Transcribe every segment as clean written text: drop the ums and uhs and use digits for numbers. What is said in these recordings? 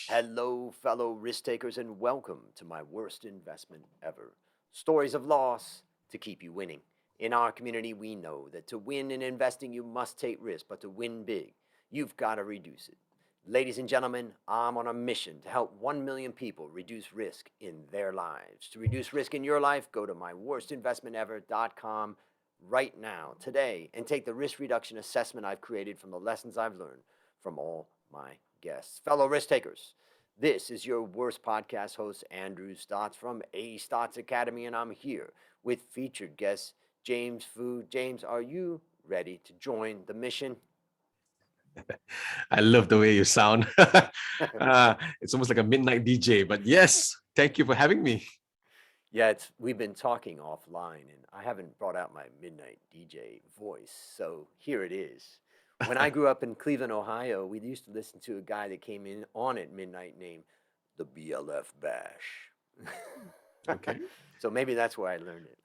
Hello, fellow risk takers, and welcome to my worst investment ever. Stories of loss to keep you winning. In our community, we know that to win in investing, you must take risk, but to win big, you've got to reduce it. Ladies and gentlemen, I'm on a mission to help 1 million people reduce risk in their lives. To reduce risk in your life, go to myworstinvestmentever.com right now, today, and take the risk reduction assessment I've created from the lessons I've learned from all my guests. Fellow risk takers, this is your worst podcast host, Andrew Stotts from A Stotts Academy, and I'm here with featured guest James Fu. James, are you ready to join the mission? I love the way you sound. It's almost like a midnight DJ, but yes, thank you for having me. Yeah, we've been talking offline, and I haven't brought out my midnight DJ voice, so here it is. When I grew up in Cleveland, Ohio, we used to listen to a guy that came in on at midnight named the BLF Bash. Okay. So maybe that's where I learned it.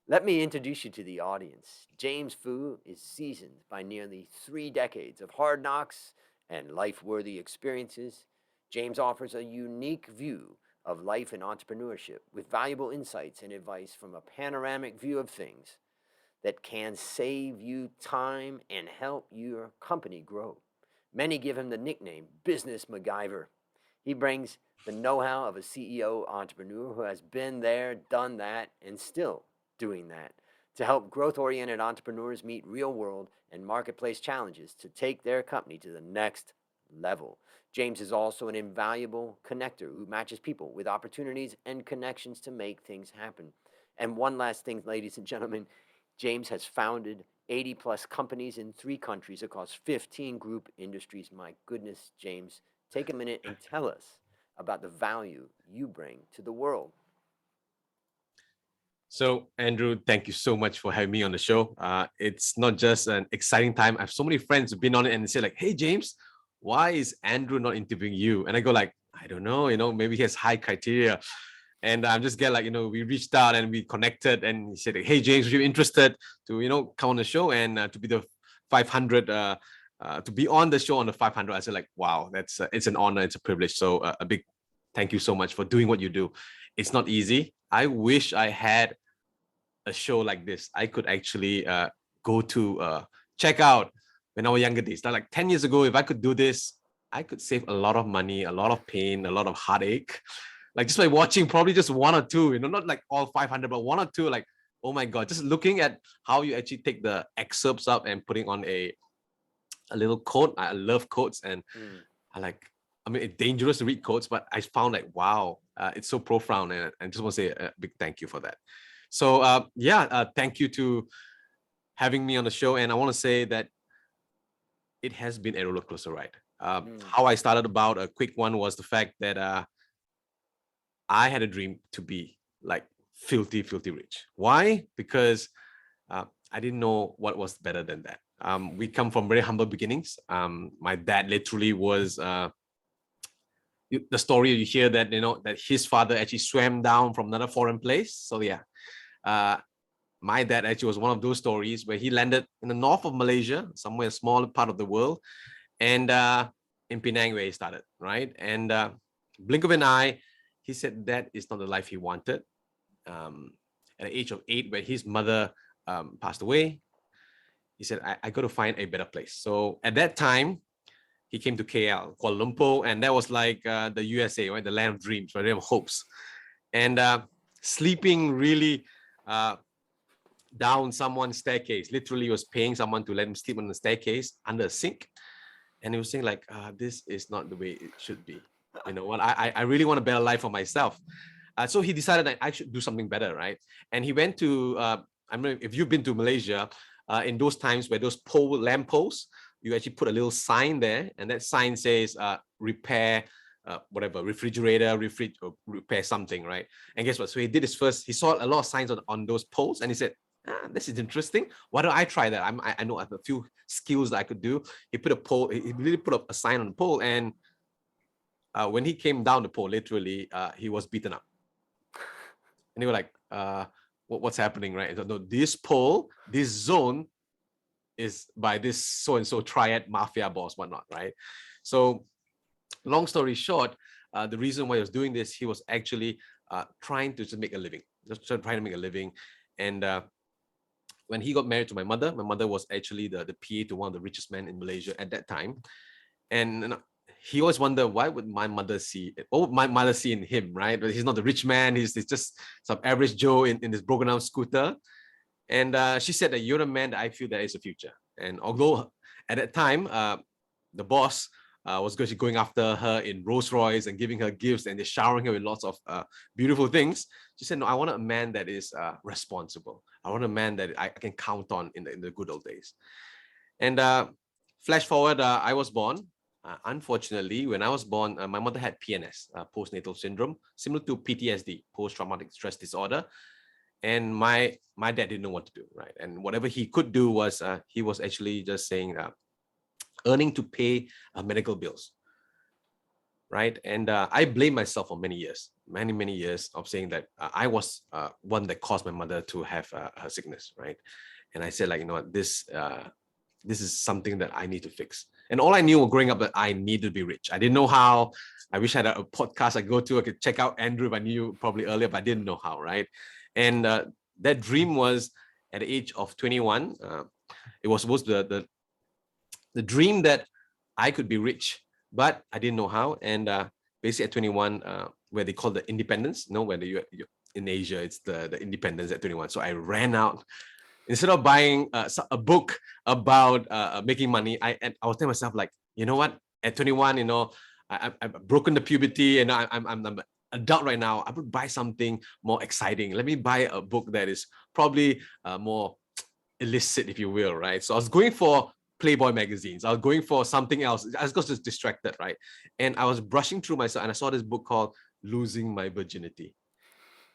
Let me introduce you to the audience. James Fu is seasoned by nearly 3 decades of hard knocks and life worthy experiences. James offers a unique view of life and entrepreneurship with valuable insights and advice from a panoramic view of things that can save you time and help your company grow. Many give him the nickname Business MacGyver. He brings the know how of a CEO entrepreneur who has been there, done that, and still doing that to help growth oriented entrepreneurs meet real world and marketplace challenges to take their company to the next level. James is also an invaluable connector who matches people with opportunities and connections to make things happen. And one last thing, ladies and gentlemen, James has founded 80 plus companies in 3 countries across 15 group industries. My goodness, James, take a minute and tell us about the value you bring to the world. So, Andrew, thank you so much for having me on the show. It's not just an exciting time. I have so many friends who've been on it and say like, "Hey, James, why is Andrew not interviewing you?" And I go like, "I don't know. Maybe he has high criteria." And I'm just get like, we reached out and we connected, and he said, like, "Hey, James, if you're interested to, come on the show and to be the 500, to be on the show on the 500." I said like, "Wow, it's an honor, it's a privilege." So a big thank you so much for doing what you do. It's not easy. I wish I had a show like this. I could actually go to check out when I was younger days. Like 10 years ago, if I could do this, I could save a lot of money, a lot of pain, a lot of heartache. Like just by watching probably just one or two, not like all 500, but one or two, like, oh my God, just looking at how you actually take the excerpts up and putting on a little quote. I love quotes, and Mm. it's dangerous to read quotes, but I found like, wow, it's so profound. And I just want to say a big thank you for that. So thank you to having me on the show. And I want to say that it has been a roller coaster ride. Mm. How I started about a quick one was the fact that I had a dream to be like filthy, filthy rich. Why? Because I didn't know what was better than that. We come from very humble beginnings. My dad literally was the story you hear that that his father actually swam down from another foreign place. So yeah, uh, my dad actually was one of those stories where he landed in the north of Malaysia, somewhere small part of the world, and in Penang where he started, right? And blink of an eye, he said that is not the life he wanted. Um, at the age of 8, when his mother passed away, he said, I got to find a better place. So at that time, he came to KL, Kuala Lumpur, and that was like the USA, right? The land of dreams, right? Of hopes. And sleeping really down someone's staircase. Literally, he was paying someone to let him sleep on the staircase under a sink. And he was saying like, this is not the way it should be. You know what? I really want a better life for myself. So he decided that I should do something better, right? And he went to, I mean, if you've been to Malaysia, in those times where those lamp posts, you actually put a little sign there, and that sign says repair whatever, refrigerator, repair something, right? And guess what? So he did his first, he saw a lot of signs on those posts, and he said, this is interesting. Why don't I try that? I know I have a few skills that I could do. He put a pole, he really put up a sign on the pole, and when he came down the pole, literally, he was beaten up. And they were like, what's happening, right? No, this pole, this zone is by this so-and-so triad mafia boss, whatnot, right? So long story short, the reason why he was doing this, he was actually trying to just make a living, just trying to make a living. And when he got married to my mother was actually the PA to one of the richest men in Malaysia at that time. And he always wondered, why would my mother see it? What would my mother see in him, right? But he's not the rich man. He's just some average Joe in this broken down scooter. And she said that you're a man that I feel there is a future. And although at that time, the boss was going after her in Rolls Royce and giving her gifts and showering her with lots of beautiful things, she said, no, I want a man that is responsible. I want a man that I can count on in the good old days. And flash forward, I was born. Unfortunately, when I was born, my mother had PNS, postnatal syndrome, similar to PTSD, post-traumatic stress disorder. And my dad didn't know what to do, right? And whatever he could do was he was actually just saying, earning to pay medical bills, right? And I blame myself for many years of saying that I was one that caused my mother to have her sickness, right? And I said, like, you know what, this is something that I need to fix. And all I knew growing up that I needed to be rich. I didn't know how. I wish I had a podcast I go to. I could check out Andrew if I knew probably earlier, but I didn't know how, right? And that dream was at the age of 21. It was supposed to the dream that I could be rich, but I didn't know how. And basically at 21, where they call the independence, where you're in Asia, it's the independence at 21. So I ran out. Instead of buying a book about making money, I was telling myself, like, you know what? At 21, I've broken the puberty and I'm an adult right now. I would buy something more exciting. Let me buy a book that is probably more illicit, if you will, right? So I was going for Playboy magazines. I was going for something else. I was just distracted, right? And I was brushing through myself and I saw this book called Losing My Virginity.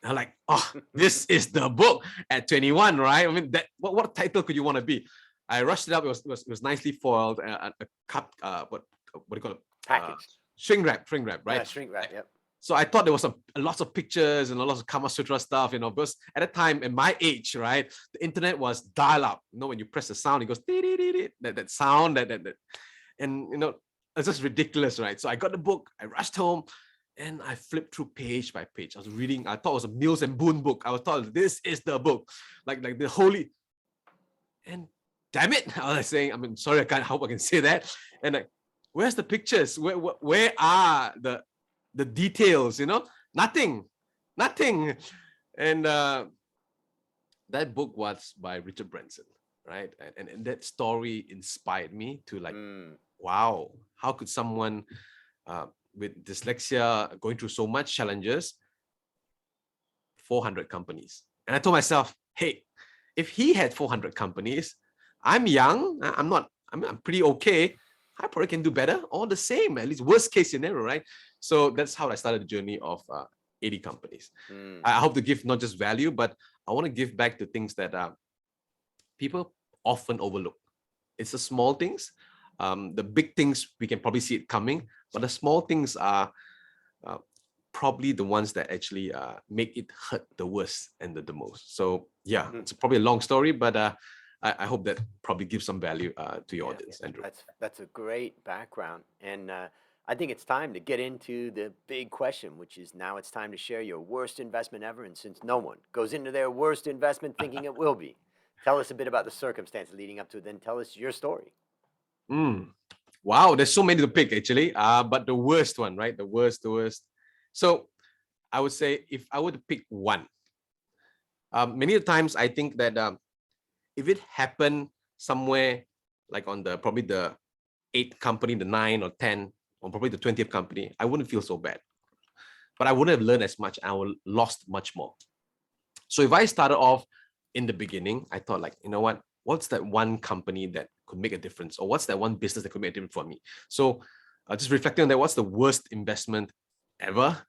I'm like, oh, this is the book at 21, right? I mean, that what title could you want to be? I rushed it up. It was nicely foiled. A cup, what do you call it? Package. Shrink wrap, right? Yeah, shrink wrap. Yep. So I thought there was lots of pictures and lots of Kama Sutra stuff, because at the time, at my age, right, the internet was dial up. When you press the sound, it goes that sound and it's just ridiculous, right? So I got the book. I rushed home. And I flipped through page by page. I was reading, I thought it was a Mills and Boon book. I was thought this is the book, like the holy. And damn it, I was saying, sorry, I can't hope I can say that. And like, where's the pictures? Where are the details? Nothing. And that book was by Richard Branson, right? And that story inspired me to like, wow, how could someone with dyslexia, going through so much challenges, 400 companies. And I told myself, hey, if he had 400 companies, I'm young, I'm pretty okay. I probably can do better or the same, at least worst case scenario, right? So that's how I started the journey of 80 companies. I hope to give not just value, but I want to give back to things that people often overlook. It's the small things. The big things, we can probably see it coming, but the small things are probably the ones that actually make it hurt the worst and the most. So yeah, it's probably a long story, but I hope that probably gives some value to your audience, Andrew. That's a great background. And I think it's time to get into the big question, which is now it's time to share your worst investment ever. And since no one goes into their worst investment thinking it will be, tell us a bit about the circumstances leading up to it, then tell us your story. Wow, there's so many to pick actually, but the worst one, right? The worst. So I would say if I were to pick one, many times I think that if it happened somewhere like on probably the 8th company, the 9 or 10, or probably the 20th company, I wouldn't feel so bad. But I wouldn't have learned as much. I would have lost much more. So if I started off in the beginning, I thought like, you know what? What's that one company that could make a difference? Or what's that one business that could make a difference for me? So just reflecting on that, what's the worst investment ever?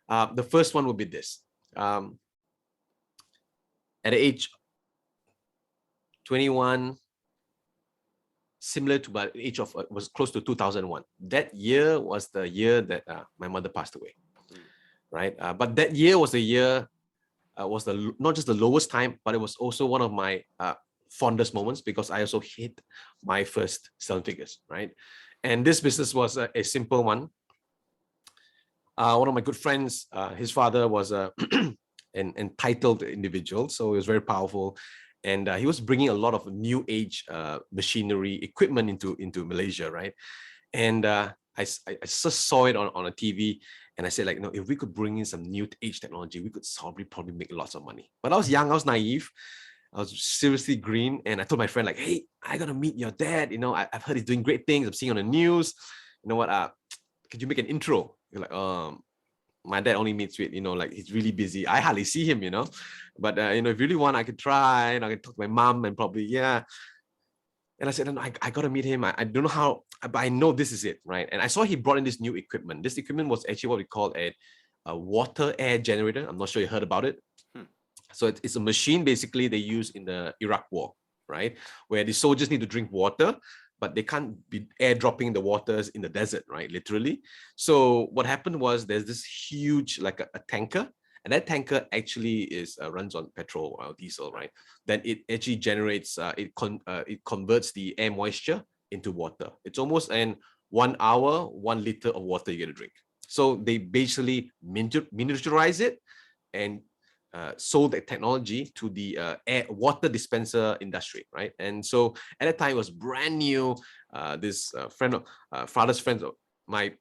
The first one would be this. At the age 21, similar to the age of, was close to 2001. That year was the year that my mother passed away, right? But that year was the year, was not just the lowest time, but it was also one of my fondest moments because I also hit my first 7 figures, right? And this business was a simple one. One of my good friends, his father was a an entitled individual, so he was very powerful, and he was bringing a lot of new age machinery equipment into Malaysia, right? And I just saw it on a TV, and I said, like, if we could bring in some new age technology, we could probably make lots of money. But I was young, I was naive, I was seriously green, and I told my friend, like, hey, I gotta meet your dad. I've heard he's doing great things. I'm seeing on the news. You know what? Could you make an intro? You're like, my dad only meets with, like, he's really busy. I hardly see him, But if you really want, I could try, and I could talk to my mom and probably, yeah. And I said, no, I got to meet him. I don't know how, but I know this is it, right? And I saw he brought in this new equipment. This equipment was actually what we call a water air generator. I'm not sure you heard about it. So it's a machine basically they use in the Iraq war, right? Where the soldiers need to drink water, but they can't be airdropping the waters in the desert, right? Literally. So what happened was there's this huge, like a tanker, and that tanker actually runs on petrol or diesel, right? Then it actually generates, it converts the air moisture into water. It's almost an 1 hour, 1 liter of water you get to drink. So they basically miniaturize it and sold that technology to the water dispenser industry, right? And so at that time it was brand new. This father's friend of my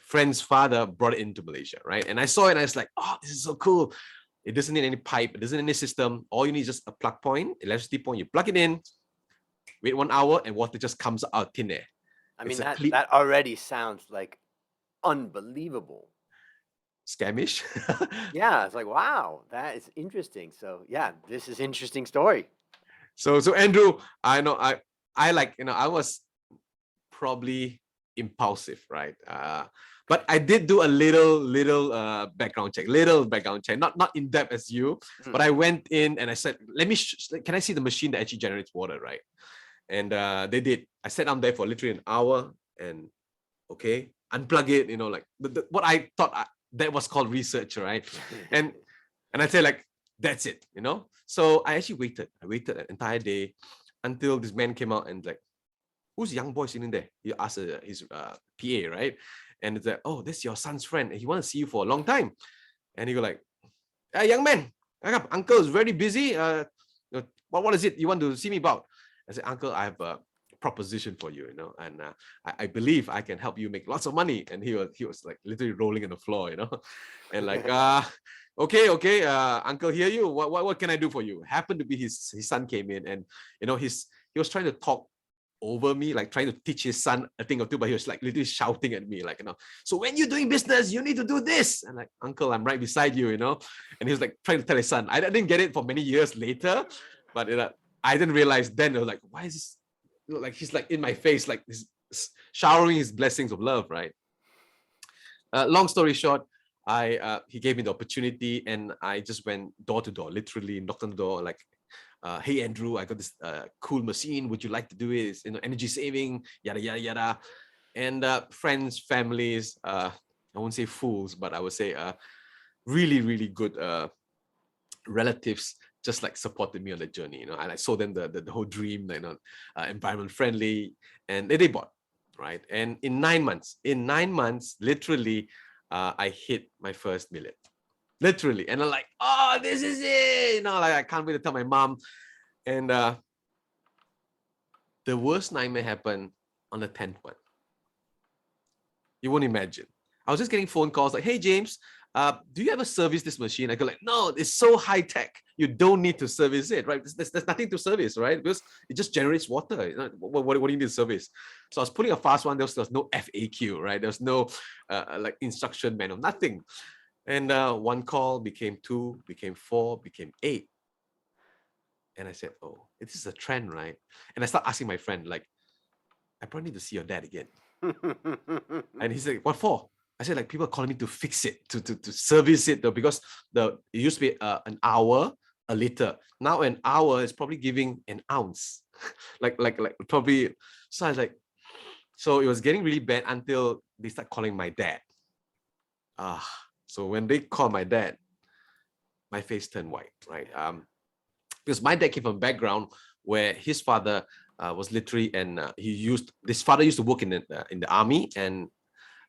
friend's father brought it into Malaysia, right? And I saw it and I was like, oh, this is so cool. It doesn't need any pipe, it doesn't need any system. All you need is just a plug point, electricity point. You plug it in, wait 1 hour, and water just comes out thin air. I mean, that already sounds like unbelievable. Scamish. Yeah, it's like, wow, that is interesting. So yeah, this is interesting story. So Andrew, I know I like, I was probably impulsive, right? But I did do a little background check, not in depth as you, but I went in and I said, can I see the machine that actually generates water, right? And they did. I sat down there for literally an hour and okay, unplug it, like what I thought that was called research, right? and I said, like, that's it, So I actually waited. I waited an entire day until this man came out and like, who's young boy sitting there? He asked his PA, right? And it's like, oh, this is your son's friend. And he wants to see you for a long time. And he go like, hey, young man, uncle is very busy. What is it you want to see me about? I said, uncle, I have a proposition for you, and I believe I can help you make lots of money. And he was like literally rolling on the floor, and like, okay, uncle, hear you. What can I do for you? Happened to be his son came in, and he was trying to talk over me, like trying to teach his son a thing or two, but he was like literally shouting at me, like, so when you're doing business, you need to do this. And like, uncle, I'm right beside you, And he was like trying to tell his son. I didn't get it for many years later, but I didn't realize then. I was like, why is this? Like he's like in my face, like this, showering his blessings of love, right? Long story short, he gave me the opportunity, and I just went door to door, literally knocked on the door, like, hey Andrew, I got this cool machine. Would you like to do it? It's, energy saving, yada yada yada. And friends, families, I won't say fools, but I would say really, really good relatives just like supported me on the journey, and I saw them the whole dream, environment friendly, and they bought, right? And in 9 months, literally, I hit my first million. Literally. And I'm like, oh, this is it. Like I can't wait to tell my mom. And the worst nightmare happened on the 10th one. You won't imagine. I was just getting phone calls like, hey, James, do you ever service this machine? I go like, no, it's so high tech. You don't need to service it, right? There's nothing to service, right? Because it just generates water. What do you need to service? So I was putting a fast one. There was no FAQ, right? There's no like instruction manual, nothing. And one call became 2, became 4, became 8. And I said, oh, this is a trend, right? And I start asking my friend, like, I probably need to see your dad again. And he said, what for? I said, like, people are calling me to fix it, to service it, though, because it used to be an hour, a liter. Now an hour is probably giving an ounce. like probably. So I was like, so it was getting really bad until they start calling my dad. So when they called my dad, my face turned white, right? Because my dad came from a background where his father was literally, and his father used to work in the army, and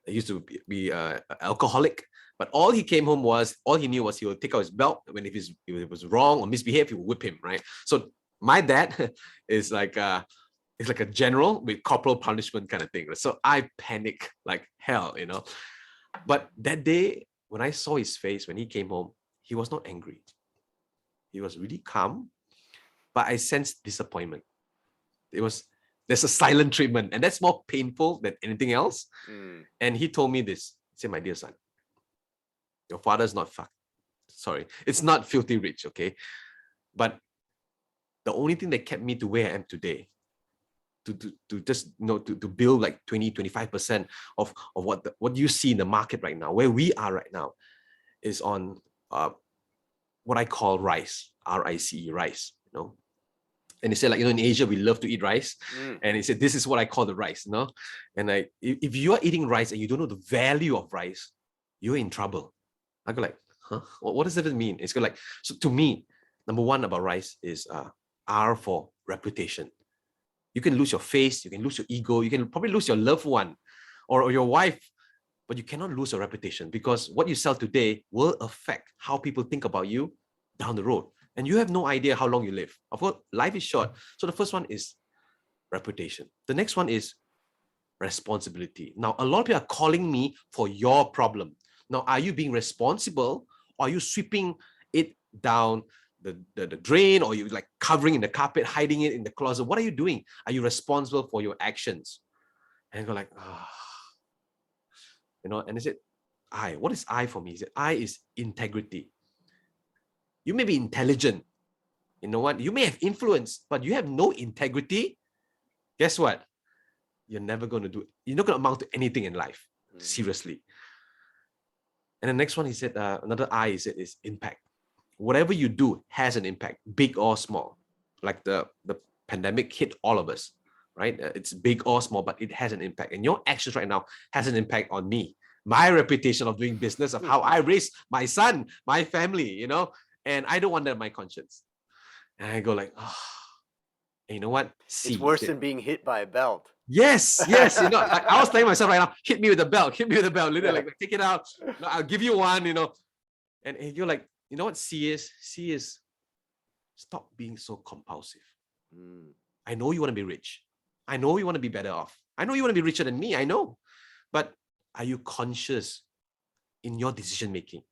he used to be alcoholic. But all he knew was he would take out his belt when if it was wrong or misbehaved, he would whip him, right? So my dad is like it's like a general with corporal punishment kind of thing. So I panic like hell, you know. But that day, when I saw his face when he came home, he was not angry. He was really calm, but I sensed disappointment. There's a silent treatment, and that's more painful than anything else. And he told me this. He said, "My dear son, your father's not sorry, it's not filthy rich, okay? But the only thing that kept me to where I am today, to just to build like 20-25% of what you see in the market right now, where we are right now, is on what I call rice, RICE, rice, you know." And he said, like, in Asia, we love to eat rice. And he said, this is what I call the rice, you know? And if you are eating rice and you don't know the value of rice, you're in trouble. I go like, huh? What does that even mean? It's like, so to me, number one about rice is R for reputation. You can lose your face, you can lose your ego, you can probably lose your loved one or your wife, but you cannot lose your reputation, because what you sell today will affect how people think about you down the road. And you have no idea how long you live. Of course, life is short. So the first one is reputation. The next one is responsibility. Now, a lot of people are calling me for your problem. Now, are you being responsible, or are you sweeping it down the drain, or you like covering in the carpet, hiding it in the closet? What are you doing? Are you responsible for your actions? And I go like, you know, and I said, what is I for me? He said, I is integrity. You may be intelligent, you know what? You may have influence, but you have no integrity. Guess what? You're never going to do it. You're not going to amount to anything in life. Seriously. And the next one, he said, another I, he said, is impact. Whatever you do has an impact, big or small. Like the pandemic hit all of us, right? It's big or small, but it has an impact. And your actions right now has an impact on me, my reputation of doing business, of how I raise my son, my family, you know, and I don't want that on my conscience. And I go like, and you know what? It's worse than being hit by a belt. Yes, you know, like I was telling myself right now, hit me with a belt, literally, like take it out. No, I'll give you one, you know. And you're like, you know what C is stop being so compulsive. I know you want to be rich. I know you want to be better off. I know you want to be richer than me. I know. But are you conscious in your decision making?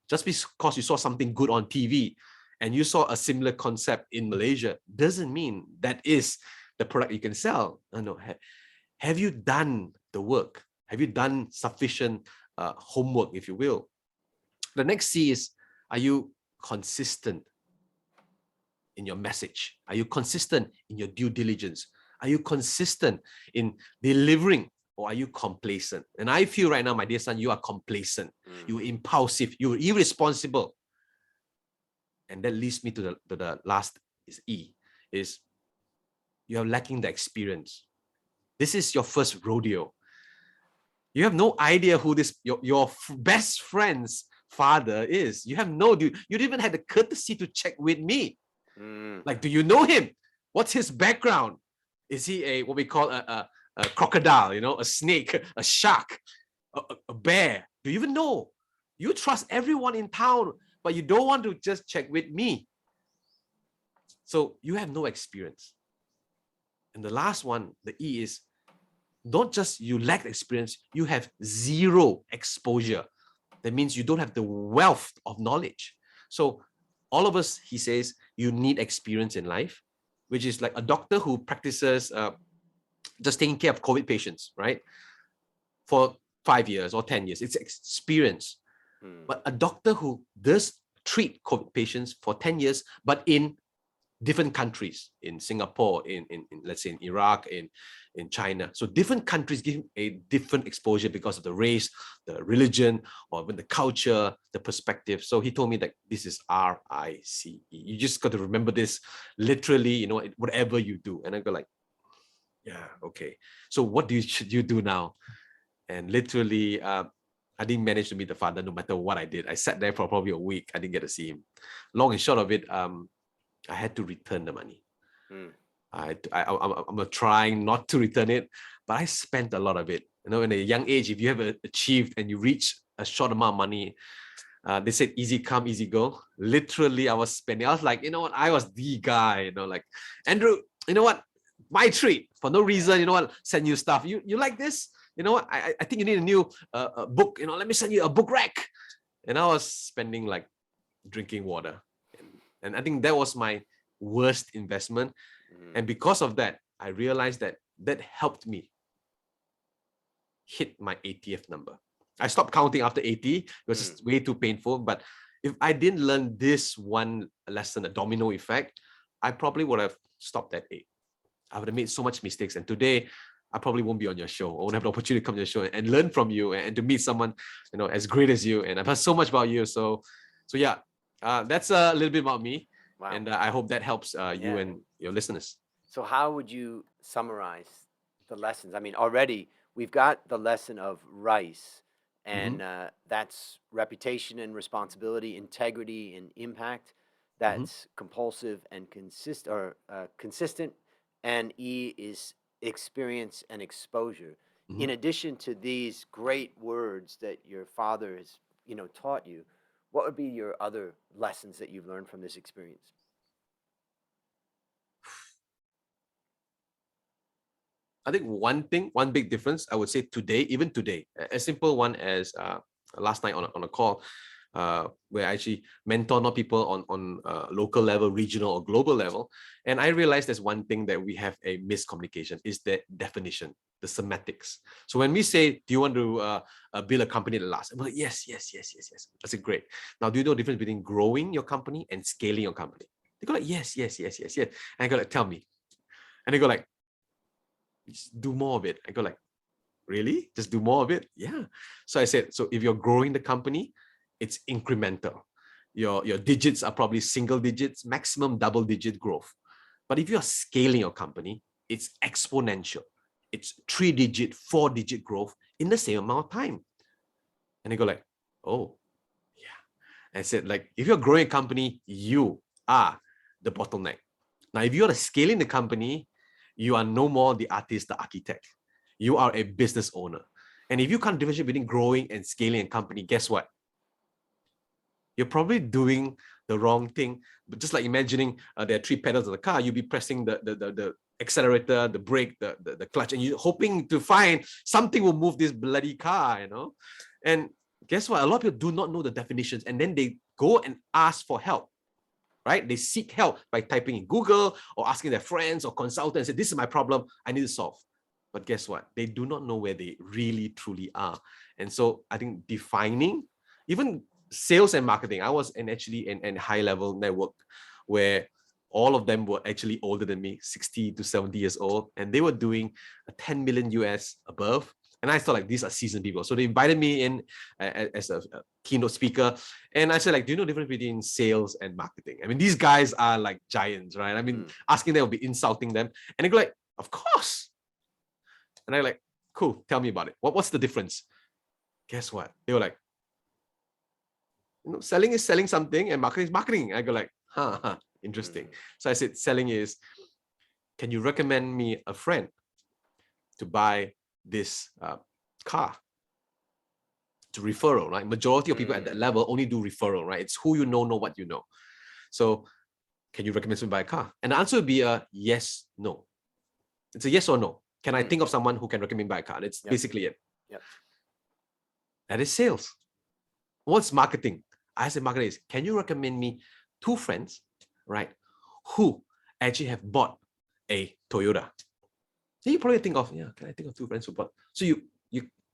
Just because you saw something good on TV and you saw a similar concept in Malaysia doesn't mean that is the product you can sell. No. Have you done the work? Have you done sufficient homework, if you will? The next C is, are you consistent in your message? Are you consistent in your due diligence? Are you consistent in delivering, or are you complacent? And I feel right now, my dear son, you are complacent. You're impulsive. You're irresponsible. And that leads me to the last is E, is you are lacking the experience. This is your first rodeo. You have no idea who your best friend's father is. You have you didn't even have the courtesy to check with me. Like, do you know him? What's his background? Is he what we call a crocodile, you know, a snake, a shark, a bear? Do you even know? You trust everyone in town, but you don't want to just check with me. So you have no experience. And the last one, the E, is not just you lack experience, you have zero exposure. That means you don't have the wealth of knowledge. So all of us, he says, you need experience in life, which is like a doctor who practices just taking care of COVID patients, right? For 5 years or 10 years, it's experience. But a doctor who does treat COVID patients for 10 years, but in different countries, in Singapore, in let's say in Iraq, in China. So different countries give a different exposure because of the race, the religion, or even the culture, the perspective. So he told me that this is RICE. You just got to remember this literally, you know, whatever you do. And I go like, yeah, okay. So what should you do now? And literally, I didn't manage to meet the father no matter what I did. I sat there for probably a week. I didn't get to see him. Long and short of it, I had to return the money. I'm trying not to return it, but I spent a lot of it. You know, in a young age, if you have achieved and you reach a short amount of money, they said easy come, easy go. Literally, I was spending. I was like, you know what? I was the guy. You know, like Andrew. You know what? My treat for no reason. You know what? Send you stuff. You like this? You know what? I think you need a new book. You know, let me send you a book rack. And I was spending like drinking water, and I think that was my worst investment. And because of that, I realized that helped me hit my 80th number. I stopped counting after 80 because it's way too painful. But if I didn't learn this one lesson, a domino effect, I probably would have stopped at 8. I would have made so much mistakes. And today, I probably won't be on your show. I won't have the opportunity to come to your show and learn from you and to meet someone, you know, as great as you. And I've heard so much about you. So yeah, that's a little bit about me. Wow. And I hope that helps you and your listeners. So how would you summarize the lessons? I mean, already we've got the lesson of rice, and that's reputation and responsibility, integrity and impact. That's compulsive and consistent, and E is experience and exposure. In addition to these great words that your father has, taught you, what would be your other lessons that you've learned from this experience? I think one big difference, I would say today, even today, a simple one as last night on a call, where I actually mentor not people on local level, regional or global level. And I realized there's one thing that we have a miscommunication is the definition, the semantics. So when we say, do you want to build a company that lasts? I'm like, yes. I said, great. Now, do you know the difference between growing your company and scaling your company? They go like, yes. And I go like, tell me. And they go like, just do more of it. I go like, really? Just do more of it? Yeah. So I said, so if you're growing the company, it's incremental. Your digits are probably single digits, maximum double digit growth. But if you're scaling your company, it's exponential. It's 3-digit, 4-digit growth in the same amount of time. And they go like, oh, yeah. I said, like, if you're growing a company, you are the bottleneck. Now, if you're scaling the company, you are no more the artist, the architect. You are a business owner. And if you can't differentiate between growing and scaling a company, guess what? You're probably doing the wrong thing. But just like imagining there are 3 pedals of the car, you'll be pressing the accelerator, the brake, the clutch, and you're hoping to find something will move this bloody car, And guess what? A lot of people do not know the definitions, and then they go and ask for help. Right? They seek help by typing in Google or asking their friends or consultants, say, this is my problem, I need to solve. But guess what? They do not know where they really, truly are. And so I think defining, even sales and marketing, I was actually in high-level network where all of them were actually older than me, 60 to 70 years old, and they were doing a 10 million US above. And I thought like these are seasoned people. So they invited me in as a keynote speaker. And I said, like, do you know the difference between sales and marketing? I mean, these guys are like giants, right? I mean, asking them would be insulting them. And they go like, of course. And I'm like, cool, tell me about it. What's the difference? Guess what? They were like, selling is selling something and marketing is marketing. I go like, interesting. So I said, selling is, can you recommend me a friend to buy this car? To referral, right? Majority of people at that level only do referral, right? It's who you know what you know. So can you recommend me to buy a car? And the answer would be a yes, no. It's a yes or no. Can I think of someone who can recommend me buy a car? That's basically it. Yep. That is sales. What's marketing? I say marketing is, can you recommend me 2 friends, right, who actually have bought a Toyota? Then you probably think of, can I think of 2 friends who bought? So you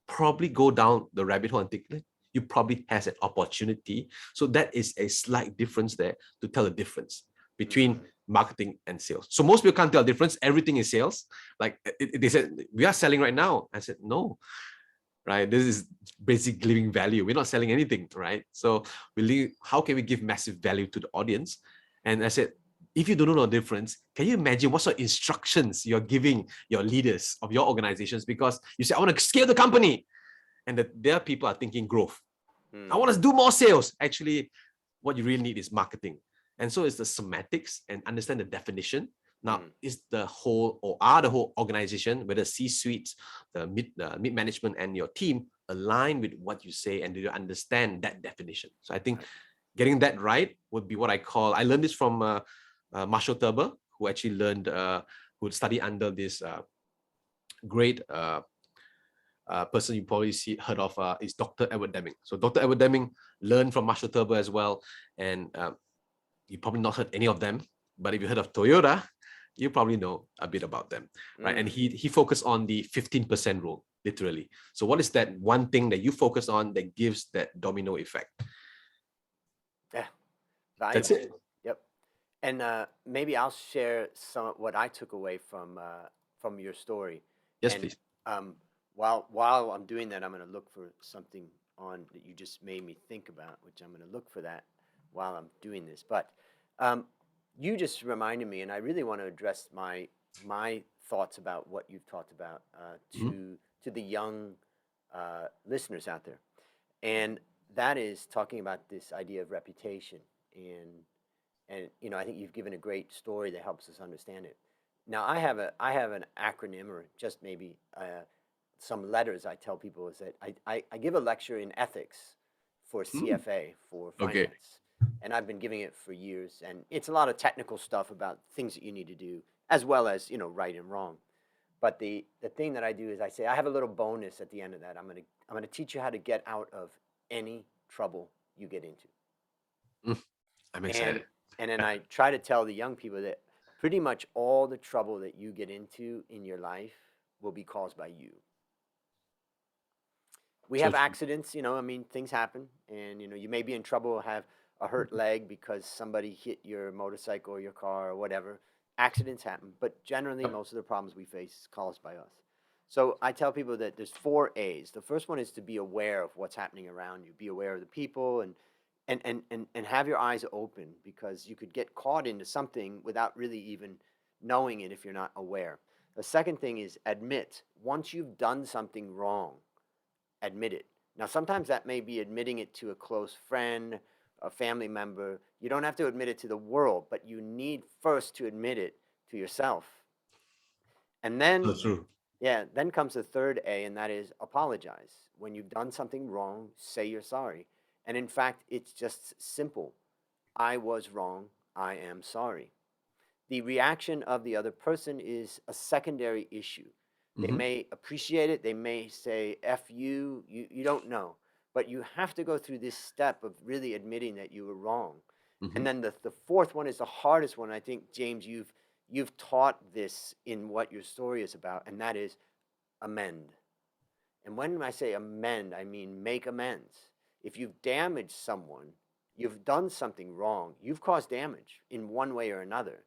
probably go down the rabbit hole and think, you probably has an opportunity. So that is a slight difference there to tell the difference between marketing and sales. So most people can't tell the difference. Everything is sales. Like they said, we are selling right now. I said, no, right? This is basic living value. We're not selling anything, right? So how can we give massive value to the audience? And I said, if you don't know the difference, can you imagine what sort of instructions you're giving your leaders of your organizations? Because you say, I want to scale the company. And their people are thinking growth. I want to do more sales. Actually, what you really need is marketing. And so it's the semantics and understand the definition Now, is the whole or are the whole organization, whether C-suites, the mid management and your team, align with what you say, and do you understand that definition? So I think getting that right would be what I learned this from Marshall Thurber, who actually who studied under this great person you probably heard of is Dr. Edward Deming. So Dr. Edward Deming learned from Marshall Thurber as well, and you probably not heard any of them, but if you heard of Toyota, you probably know a bit about them, right? And he focused on the 15% rule, literally. So what is that one thing that you focus on that gives that domino effect? Yeah, valuable. That's it. Yep. And maybe I'll share some what I took away from your story. Yes, and, please. While I'm doing that, I'm going to look for something on that you just made me think about, which I'm going to look for that while I'm doing this. But you just reminded me, and I really want to address my thoughts about what you've talked about to the young listeners out there, and that is talking about this idea of reputation. And I think you've given a great story that helps us understand it. Now I have an acronym, or just maybe some letters I tell people, is that I give a lecture in ethics for CFA, for finance. Okay. And I've been giving it for years, and it's a lot of technical stuff about things that you need to do, as well as right and wrong. But the thing that I do is I say I have a little bonus at the end of that. I'm gonna teach you how to get out of any trouble you get into. I'm excited. And then I try to tell the young people that pretty much all the trouble that you get into in your life will be caused by you. We have accidents, I mean, things happen, and you may be in trouble, have a hurt leg because somebody hit your motorcycle or your car or whatever. Accidents happen, but generally most of the problems we face is caused by us. So I tell people that there's 4 A's. The first one is to be aware of what's happening around you. Be aware of the people, and have your eyes open, because you could get caught into something without really even knowing it if you're not aware. The second thing is admit. Once you've done something wrong, admit it. Now, sometimes that may be admitting it to a close friend, a family member. You don't have to admit it to the world, but you need first to admit it to yourself. And then, That's true. yeah, then comes the third A, and that is apologize. When you've done something wrong, say you're sorry. And in fact, it's just simple. I was wrong. I am sorry. The reaction of the other person is a secondary issue. They may appreciate it. They may say, F you. You don't know. But you have to go through this step of really admitting that you were wrong. And then the fourth one is the hardest one. I think, James, you've taught this in what your story is about, and that is amend. And when I say amend, I mean make amends. If you've damaged someone, you've done something wrong, you've caused damage in one way or another,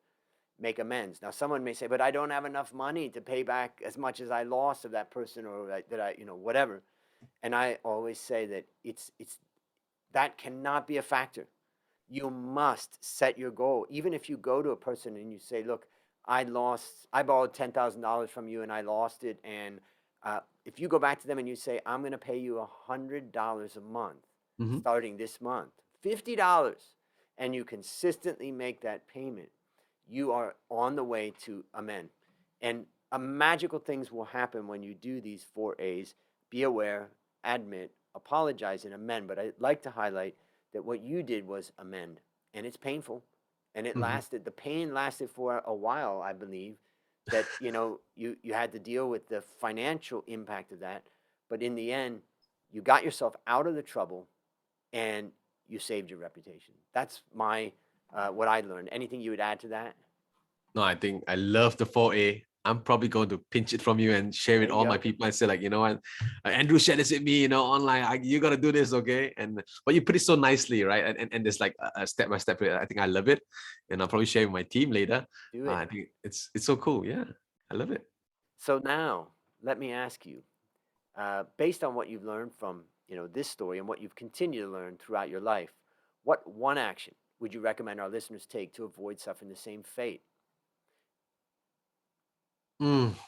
make amends. Now, someone may say, but I don't have enough money to pay back as much as I lost of that person, or that I whatever. And I always say that it's that cannot be a factor. You must set your goal. Even if you go to a person and you say, look, I borrowed $10,000 from you and I lost it. And if you go back to them and you say, I'm going to pay you $100 a month, starting this month, $50, and you consistently make that payment, you are on the way to amend. And magical things will happen when you do these 4 A's: be aware, admit, apologize, and amend. But I'd like to highlight that what you did was amend. And it's painful. And it lasted. The pain lasted for a while, I believe, that you had to deal with the financial impact of that. But in the end, you got yourself out of the trouble and you saved your reputation. That's what I learned. Anything you would add to that? No, I think I love the 4A. I'm probably going to pinch it from you and share with all my people and say, like, what, Andrew shared this with me, online. You got to do this, okay? But you put it so nicely, right? And there's like a step by step. I think I love it, and I'll probably share with my team later. Do it. I think it's so cool. Yeah, I love it. So now, let me ask you, based on what you've learned from this story and what you've continued to learn throughout your life, what one action would you recommend our listeners take to avoid suffering the same fate?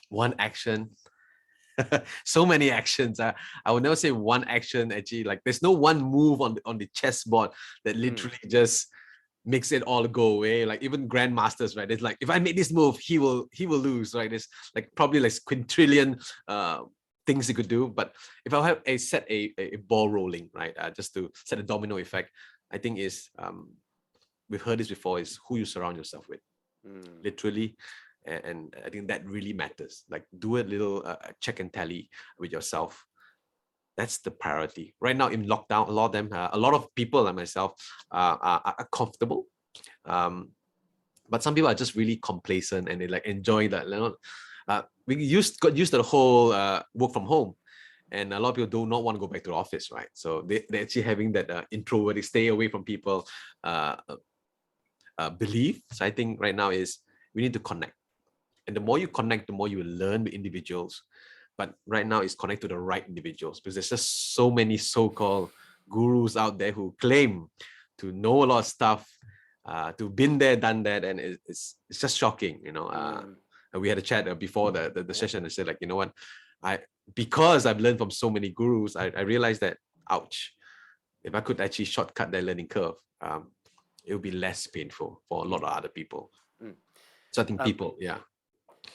One action. So many actions. I would never say one action. Actually, like there's no one move on the chessboard that literally just makes it all go away. Like even grandmasters, right? It's like if I make this move, he will lose, right? There's like probably like quintillion things you could do. But if I have set a ball rolling, right, just to set a domino effect, I think is we've heard this before, is who you surround yourself with, literally. And I think that really matters. Like do a little check and tally with yourself. That's the priority right now in lockdown. A lot of people like myself are comfortable, but some people are just really complacent and they like enjoy that. We got used to the whole work from home, and a lot of people do not want to go back to the office, right? So they're actually having that introverted, stay away from people belief. So I think right now is we need to connect, and the more you connect, the more you learn with individuals. But right now it's connect to the right individuals, because there's just so many so-called gurus out there who claim to know a lot of stuff, to been there, done that, and it's just shocking, we had a chat before the session and said, like, you know what, because I've learned from so many gurus, I realized that, ouch, if I could actually shortcut that learning curve, it would be less painful for a lot of other people. So I think people, yeah.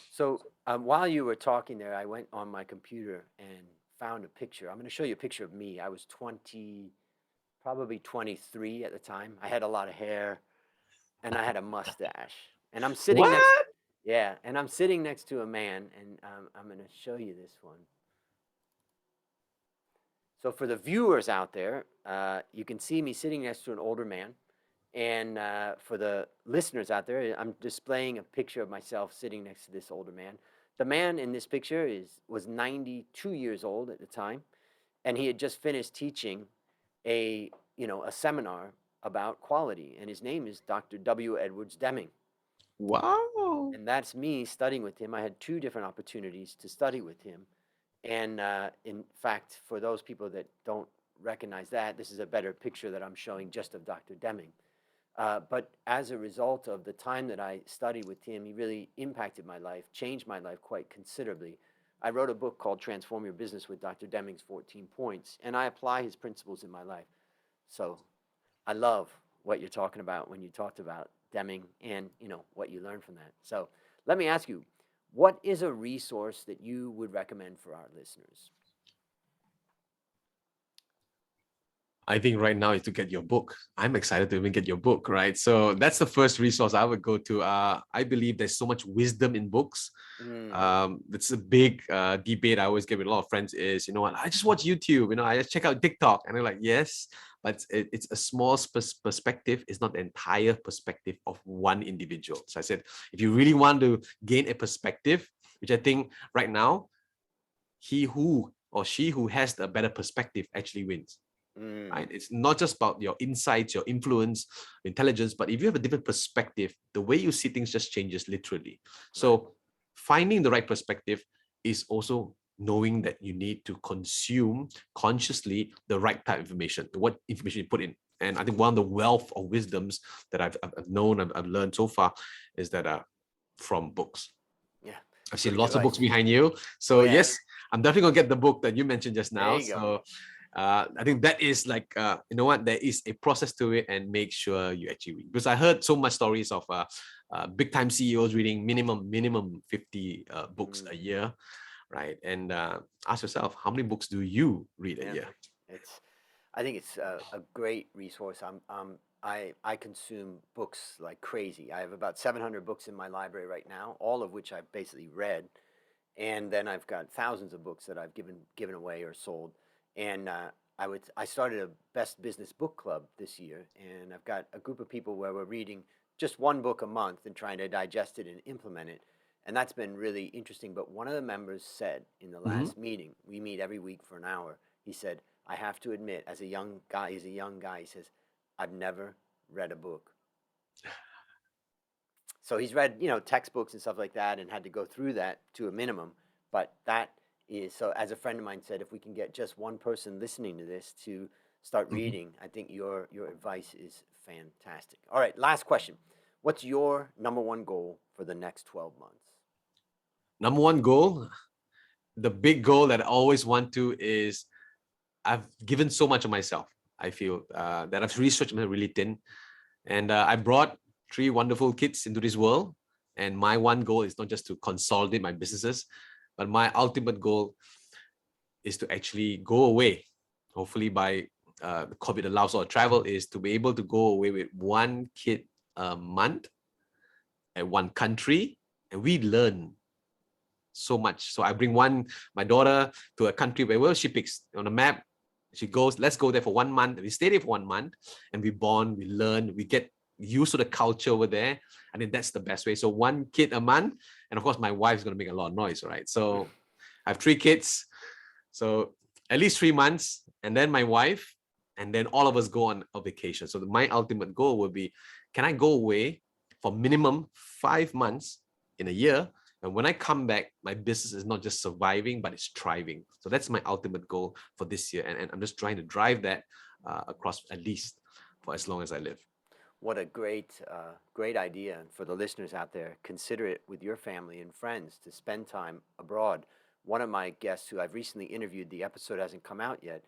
So while you were talking there, I went on my computer and found a picture. I'm going to show you a picture of me. I was probably 23 at the time. I had a lot of hair and I had a mustache. And I'm sitting What? and I'm sitting next to a man, and I'm going to show you this one. So for the viewers out there, you can see me sitting next to an older man. And for the listeners out there, I'm displaying a picture of myself sitting next to this older man. The man in this picture was 92 years old at the time, and he had just finished teaching a seminar about quality, and his name is Dr. W. Deming. Wow. And that's me studying with him. I had two different opportunities to study with him. And in fact, for those people that don't recognize that, this is a better picture that I'm showing just of Dr. Deming. But as a result of the time that I studied with him, he really impacted my life, changed my life quite considerably. I wrote a book called Transform Your Business with Dr. Deming's 14 Points, and I apply his principles in my life. So I love what you're talking about when you talked about Deming and, what you learned from that. So let me ask you, what is a resource that you would recommend for our listeners? I think right now is to get your book. I'm excited to even get your book, right? So that's the first resource I would go to. I believe there's so much wisdom in books. That's a big debate I always get with a lot of friends is, you know what, I just watch YouTube, I just check out TikTok. And they're like, yes, but it's a small perspective. It's not the entire perspective of one individual. So I said, if you really want to gain a perspective, which I think right now, he who or she who has the better perspective actually wins. Right? It's not just about your insights, your influence, intelligence, but if you have a different perspective, the way you see things just changes literally. So finding the right perspective is also knowing that you need to consume consciously the right type of information, what information you put in. And I think one of the wealth of wisdoms that I've known, I've learned so far is that from books. Yeah. I've seen lots of books behind you. So yes, I'm definitely gonna get the book that you mentioned just now. So I think that is like, you know what, there is a process to it, and make sure you actually read. Because I heard so much stories of big time CEOs reading minimum 50 books a year, right? And ask yourself, how many books do you read a year? I think it's a great resource. I consume books like crazy. I have about 700 books in my library right now, all of which I've basically read, and then I've got thousands of books that I've given away or sold. And I started a Best Business Book Club this year, and I've got a group of people where we're reading just one book a month and trying to digest it and implement it. And that's been really interesting. But one of the members said in the last meeting, we meet every week for an hour, he said, I have to admit, as a young guy, he says, I've never read a book. So he's read, textbooks and stuff like that and had to go through that to a minimum. But that is, so as a friend of mine said, if we can get just one person listening to this to start reading, I think your advice is fantastic. All right, last question. What's your number one goal for the next 12 months? Number one goal, the big goal that I always want to is, I've given so much of myself. I feel that I've researched myself really thin. And I brought three wonderful kids into this world. And my one goal is not just to consolidate my businesses, but my ultimate goal is to actually go away. Hopefully, by COVID allows all travel, is to be able to go away with one kid a month at one country, and we learn so much. So I bring my daughter to a country where she picks on the map. She goes, let's go there for 1 month. We stay there for 1 month and we bond, we learn, we get used to the culture over there. I think that's the best way. So one kid a month. And of course, my wife's going to make a lot of noise, right? So I have 3 kids. So at least 3 months. And then my wife, and then all of us go on a vacation. So my ultimate goal would be, can I go away for minimum 5 months in a year? And when I come back, my business is not just surviving, but it's thriving. So that's my ultimate goal for this year. And I'm just trying to drive that across at least for as long as I live. What a great, great idea. And for the listeners out there, consider it with your family and friends to spend time abroad. One of my guests who I've recently interviewed, the episode hasn't come out yet,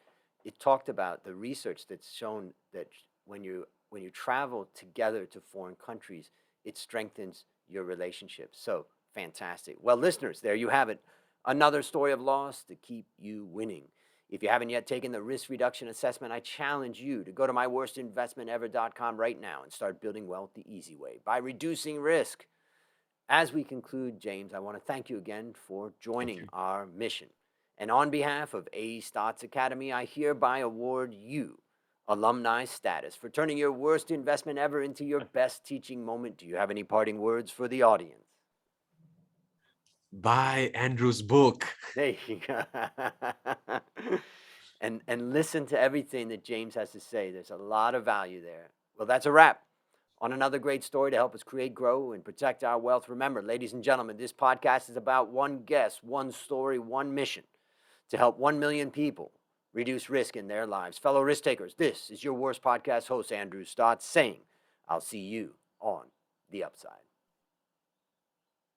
it talked about the research that's shown that when you travel together to foreign countries, it strengthens your relationships. So fantastic. Well, listeners, there you have it. Another story of loss to keep you winning. If you haven't yet taken the risk reduction assessment, I challenge you to go to myworstinvestmentever.com right now and start building wealth the easy way by reducing risk. As we conclude, James, I want to thank you again for joining our mission. And on behalf of A. Stotts Academy, I hereby award you alumni status for turning your worst investment ever into your best teaching moment. Do you have any parting words for the audience? Buy Andrew's book. There you go. and listen to everything that James has to say. There's a lot of value there. Well, that's a wrap on another great story to help us create, grow, and protect our wealth. Remember, ladies and gentlemen, this podcast is about one guest, one story, one mission to help 1 million people reduce risk in their lives. Fellow risk takers, this is your worst podcast host, Andrew Stotts, saying, I'll see you on the upside.